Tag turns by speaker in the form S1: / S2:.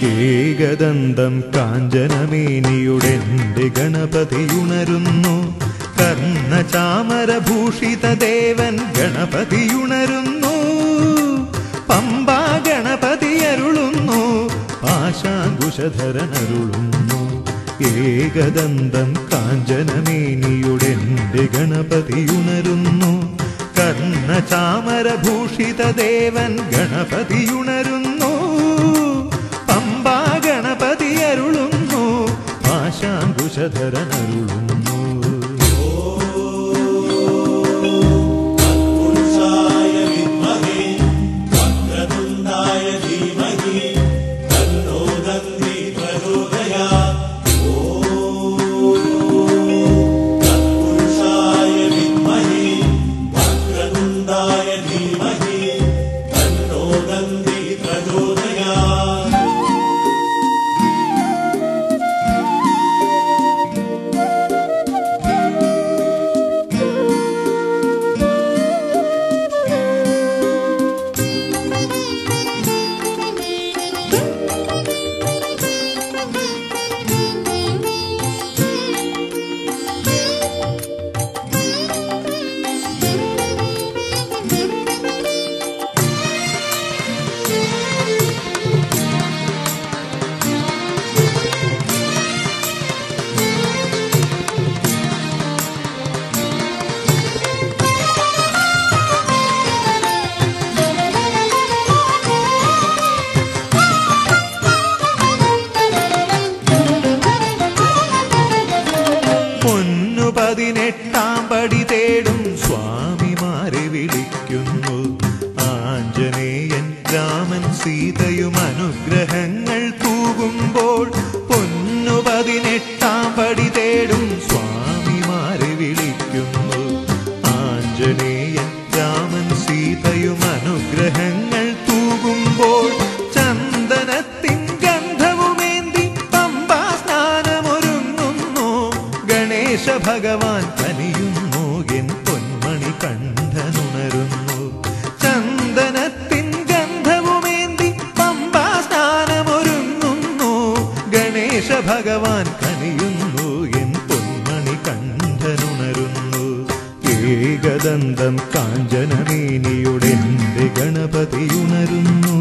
S1: ഏകദന്തം കാഞ്ചനമേനിയുടെന്റെ ഗണപതിയുണരുന്നു. കർണചാമരഭൂഷിതദേവൻ ഗണപതിയുണരുന്നു. പമ്പാ ഗണപതിയരുളുന്നു. പാശാങ്കുശധരനരുളുന്നു. ഏകദന്തം കാഞ്ചനമേനിയുടെന്റെ ഗണപതിയുണരുന്നു. കർണചാമരഭൂഷിതദേവൻ ഗണപതിയുണരുന്നു. പമ്പാ ഗണപതിയരുളുന്നു. പാശാങ്കുശധരനരുളുന്നു. പതിനെട്ടാം പടി തേടും സ്വാമിമാരെ വിളിക്കുന്നു. ആഞ്ജനേയൻ രാമൻ സീതയും അനുഗ്രഹങ്ങൾ തൂകുമ്പോൾ പൊന്നു 18 പടി തേടും സ്വാമിമാരെ വിളിക്കുന്നു. ആഞ്ജനേയൻ രാമൻ സീതയും അനുഗ്രഹങ്ങൾ തൂകുമ്പോൾ ചന്ദനത്തിൻ ഗന്ധവുമേന്തി പമ്പാ സ്നാനമൊരുങ്ങുന്നു. ഗണേശ ഭഗവാൻ കനിയുന്നു. എൻ പൊന്മണി കണ്ഠനുണരുന്നു. ചന്ദനത്തിൻ ഗന്ധവുമേന്തി പമ്പാ സ്നാനമൊരുങ്ങുന്നു. ഗണേശ ഭഗവാൻ കനിയുന്നു. എൻ പൊന്മണി കണ്ഠനുണരുന്നു. ഏകദന്തം കാഞ്ചനമേനിയുടെന്റെ ഗണപതിയുണരുന്നു.